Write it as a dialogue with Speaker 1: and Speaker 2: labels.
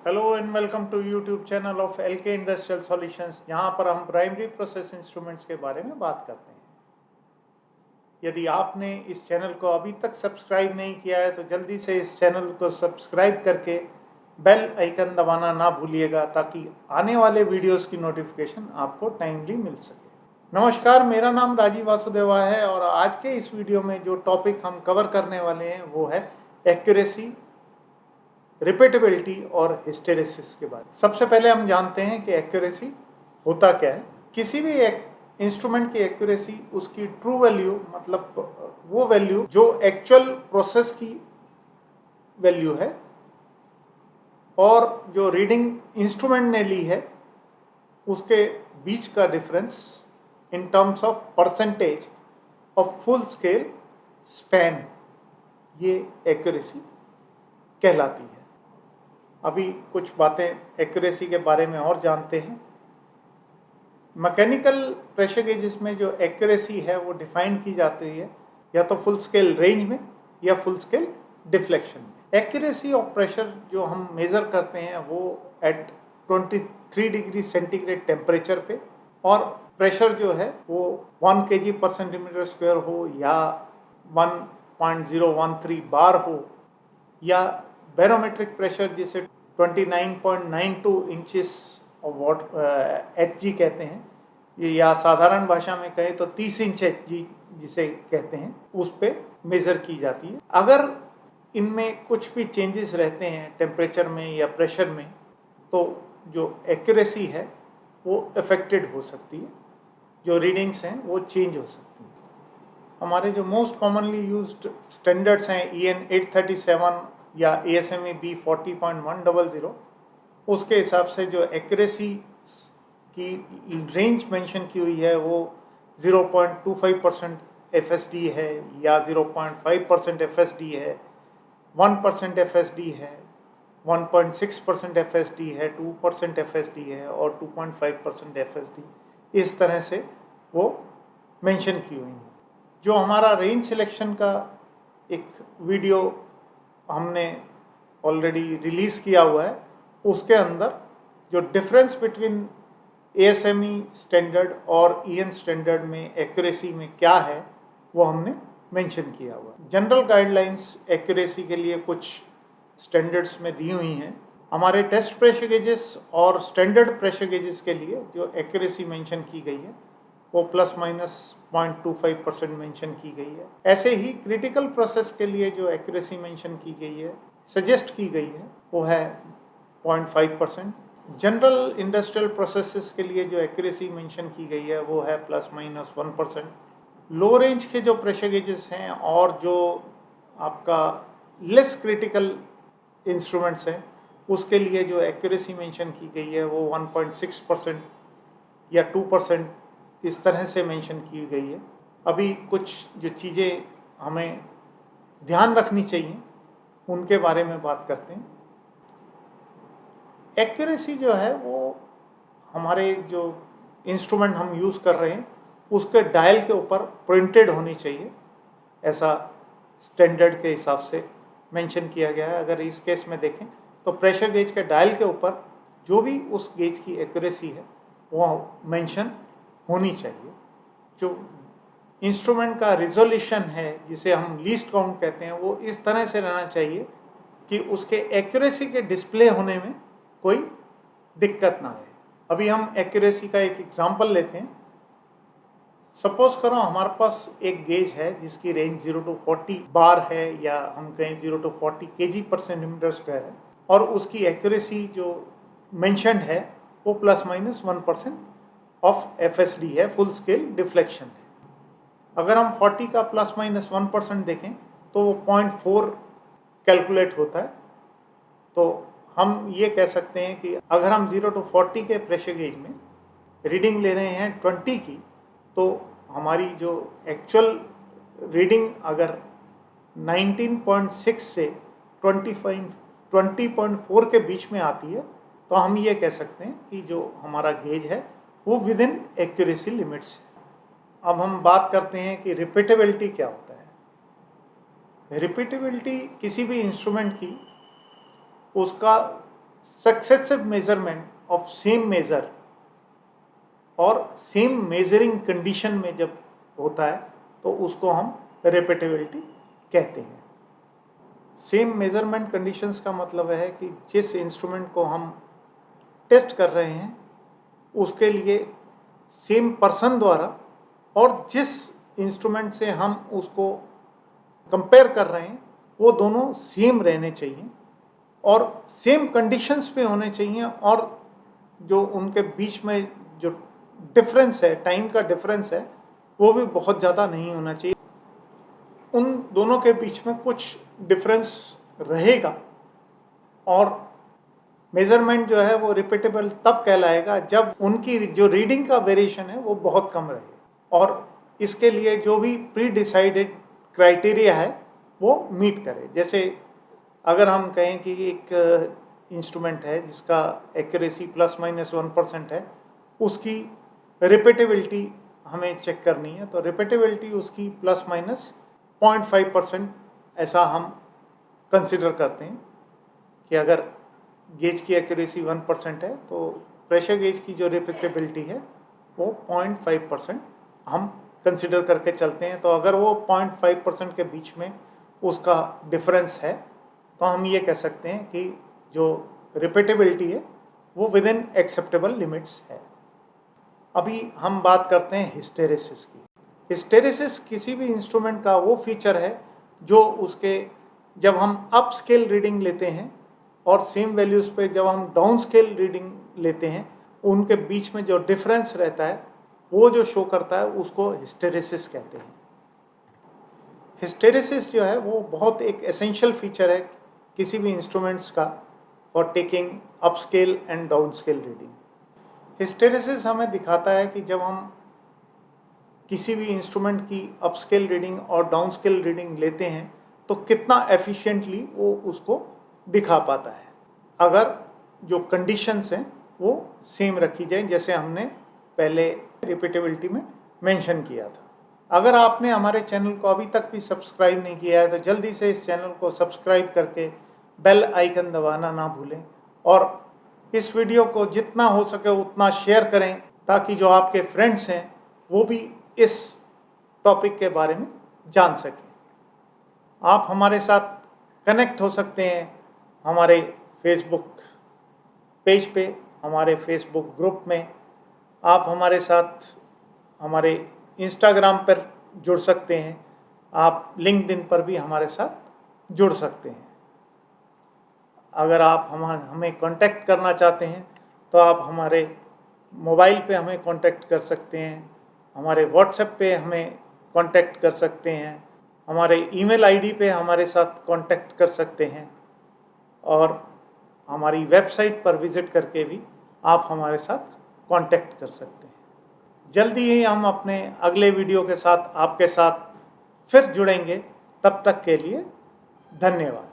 Speaker 1: Hello and welcome to YouTube channel of LK industrial solutions. यहाँ पर हम primary process instruments के बारे में बात करते हैं। यदि आपने इस चैनल को अभी तक सब्सक्राइब नहीं किया है तो जल्दी से इस चैनल को सब्सक्राइब करके बेल आइकन दबाना ना भूलिएगा ताकि आने वाले वीडियोस की नोटिफिकेशन आपको टाइमली मिल सके। नमस्कार, मेरा नाम राजीव वासुदेवा है और आज के इस वीडियो में जो टॉपिक हम कवर करने वाले हैं वो है एक्यूरेसी, रिपीटेबिलिटी और हिस्टेरेसिस के बारे में। सबसे पहले हम जानते हैं कि एक्यूरेसी होता क्या है। किसी भी एक इंस्ट्रूमेंट की एक्यूरेसी उसकी ट्रू वैल्यू, मतलब वो वैल्यू जो एक्चुअल प्रोसेस की वैल्यू है और जो रीडिंग इंस्ट्रूमेंट ने ली है उसके बीच का difference in terms of percentage of full scale span, ये एक्यूरेसी कहलाती है। अभी कुछ बातें एक्यूरेसी के बारे में और जानते हैं। मैकेनिकल प्रेशर गेजेस में जो एक्यूरेसी है वो डिफाइन की जाती है या तो फुल स्केल रेंज में या फुल स्केल डिफ्लेक्शन में। एक्यूरेसी ऑफ प्रेशर जो हम मेज़र करते हैं वो एट 23 डिग्री सेंटीग्रेड टेम्परेचर पे, और प्रेशर जो है वो 1 kg पर सेंटीमीटर स्क्वायर हो या 1.013 बार हो या बैरोमेट्रिक प्रेशर जिसे 29.92 इंचेस ऑफ वॉट HG कहते हैं, ये या साधारण भाषा में कहें तो 30 इंच HG जिसे कहते हैं, उस पे मेज़र की जाती है। अगर इनमें कुछ भी चेंजेस रहते हैं टेम्परेचर में या प्रेशर में तो जो एक्यूरेसी है वो अफेक्टेड हो सकती है, जो रीडिंग्स हैं वो चेंज हो सकती है। हमारे जो मोस्ट कॉमनली यूज्ड स्टैंडर्ड्स हैं EN 837 या ASME B 40.100, उसके हिसाब से जो एक्यूरेसी की रेंज मेंशन की हुई है वो 0.25% FSD है या 0.5% FSD है, 1% FSD है, 1.6% FSD है, 2% FSD है और 2.5% FSD, इस तरह से वो मेंशन की हुई है। जो हमारा रेंज सिलेक्शन का एक वीडियो हमने ऑलरेडी रिलीज़ किया हुआ है, उसके अंदर जो डिफरेंस बिटवीन ASME स्टैंडर्ड और EN स्टैंडर्ड में एक्यूरेसी में क्या है वो हमने मेंशन किया हुआ है। जनरल गाइडलाइंस एक्यूरेसी के लिए कुछ स्टैंडर्ड्स में दी हुई हैं। हमारे टेस्ट प्रेशर गेजेस और स्टैंडर्ड प्रेशर गेजेस के लिए जो एक्यूरेसी मेंशन की गई है वो ±0.25% मेंशन की गई है। ऐसे ही क्रिटिकल प्रोसेस के लिए जो एक्यूरेसी मेंशन की गई है, सजेस्ट की गई है, वो है 0.5%। जनरल इंडस्ट्रियल प्रोसेसेस के लिए जो एक्यूरेसी मेंशन की गई है वो है ±1%। लो रेंज के जो प्रेशर गेजेस हैं और जो आपका लेस क्रिटिकल इंस्ट्रूमेंट्स हैं उसके लिए जो एक्यूरेसी मेंशन की गई है वो 1.6% या 2% इस तरह से मेंशन की गई है। अभी कुछ जो चीज़ें हमें ध्यान रखनी चाहिए उनके बारे में बात करते हैं। एक्यूरेसी जो है वो हमारे जो इंस्ट्रूमेंट हम यूज़ कर रहे हैं उसके डायल के ऊपर प्रिंटेड होनी चाहिए, ऐसा स्टैंडर्ड के हिसाब से मेंशन किया गया है। अगर इस केस में देखें तो प्रेशर गेज के डायल के ऊपर जो भी उस गेज की एक्यूरेसी है वो मेंशन होनी चाहिए। जो इंस्ट्रूमेंट का रिजोल्यूशन है जिसे हम लीस्ट काउंट कहते हैं वो इस तरह से रहना चाहिए कि उसके एक्यूरेसी के डिस्प्ले होने में कोई दिक्कत ना आए। अभी हम एक्यूरेसी का एक एग्जांपल लेते हैं। सपोज करो हमारे पास एक गेज है जिसकी रेंज 0 to 40 बार है या हम कहें 0 to 40 kg पर सेंटीमीटर स्क्वायर है और उसकी एक्यूरेसी जो मेंशन्ड है वो ±1% ऑफ FSD है, फुल स्केल डिफ्लेक्शन है। अगर हम 40 का ±1% देखें तो वो 0.4 कैलकुलेट होता है। तो हम ये कह सकते हैं कि अगर हम 0 to 40 के प्रेशर गेज में रीडिंग ले रहे हैं 20 की, तो हमारी जो एक्चुअल रीडिंग अगर 19.6 से 20.4 के बीच में आती है तो हम ये कह सकते हैं कि जो हमारा गेज है वो विद इन एक्यूरेसी लिमिट्स है। अब हम बात करते हैं कि रिपीटेबिलिटी क्या होता है। रिपीटेबिलिटी किसी भी इंस्ट्रूमेंट की उसका successive measurement of same measure और सेम मेजरिंग कंडीशन में जब होता है तो उसको हम रिपीटेबिलिटी कहते हैं। सेम मेजरमेंट कंडीशंस का मतलब है कि जिस इंस्ट्रूमेंट को हम टेस्ट कर रहे हैं उसके लिए सेम पर्सन द्वारा और जिस इंस्ट्रूमेंट से हम उसको कंपेयर कर रहे हैं वो दोनों सेम रहने चाहिए और सेम कंडीशंस पे होने चाहिए और जो उनके बीच में जो डिफरेंस है, टाइम का डिफरेंस है, वो भी बहुत ज़्यादा नहीं होना चाहिए। उन दोनों के बीच में कुछ डिफरेंस रहेगा और मेजरमेंट जो है वो रिपीटेबल तब कहलाएगा जब उनकी जो रीडिंग का वेरिएशन है वो बहुत कम रहे और इसके लिए जो भी प्री डिसाइडेड क्राइटेरिया है वो मीट करे। जैसे अगर हम कहें कि एक इंस्ट्रूमेंट है जिसका एक्यूरेसी ±1% है, उसकी रिपीटेबिलिटी हमें चेक करनी है, तो रिपीटेबिलिटी उसकी ±0.5% ऐसा हम कंसिडर करते हैं कि अगर गेज की एक्यूरेसी 1% है तो प्रेशर गेज की जो रिपीटेबिलिटी है वो 0.5% हम कंसिडर करके चलते हैं। तो अगर वो 0.5% के बीच में उसका डिफरेंस है तो हम ये कह सकते हैं कि जो रिपीटेबिलिटी है वो विद इन एक्सेप्टेबल लिमिट्स है। अभी हम बात करते हैं हिस्टेरेसिस की। हिस्टेरेसिस किसी भी इंस्ट्रूमेंट का वो फीचर है जो उसके जब हम अप स्केल रीडिंग लेते हैं और सेम वैल्यूज़ पे जब हम डाउन स्केल रीडिंग लेते हैं उनके बीच में जो डिफरेंस रहता है वो जो शो करता है उसको हिस्टेरेसिस कहते हैं। हिस्टेरेसिस जो है वो बहुत एक एसेंशियल फीचर है किसी भी इंस्ट्रूमेंट्स का for taking up scale and down scale reading. Hysteresis हमें दिखाता है कि जब हम किसी भी इंस्ट्रूमेंट की अप स्केल रीडिंग और डाउन स्केल रीडिंग लेते हैं तो कितना एफिशिएंटली वो उसको दिखा पाता है अगर जो कंडीशंस हैं वो सेम रखी जाए, जैसे हमने पहले रिपीटेबिलिटी में मेंशन किया था। अगर आपने हमारे चैनल को अभी तक भी सब्सक्राइब नहीं किया है तो जल्दी से इस चैनल को सब्सक्राइब करके बेल आइकन दबाना ना भूलें और इस वीडियो को जितना हो सके उतना शेयर करें ताकि जो आपके फ्रेंड्स हैं वो भी इस टॉपिक के बारे में जान सकें। आप हमारे साथ कनेक्ट हो सकते हैं हमारे फेसबुक पेज पे, हमारे फेसबुक ग्रुप में। आप हमारे साथ हमारे इंस्टाग्राम पर जुड़ सकते हैं, आप लिंक्डइन पर भी हमारे साथ जुड़ सकते हैं। अगर आप हमें कांटेक्ट करना चाहते हैं तो आप हमारे मोबाइल पे हमें कांटेक्ट कर सकते हैं, हमारे व्हाट्सएप पे हमें कांटेक्ट कर सकते हैं, हमारे ईमेल आईडी पे हमारे साथ कांटेक्ट कर सकते हैं और हमारी वेबसाइट पर विज़िट करके भी आप हमारे साथ कांटेक्ट कर सकते हैं। जल्दी ही हम अपने अगले वीडियो के साथ आपके साथ फिर जुड़ेंगे। तब तक के लिए धन्यवाद।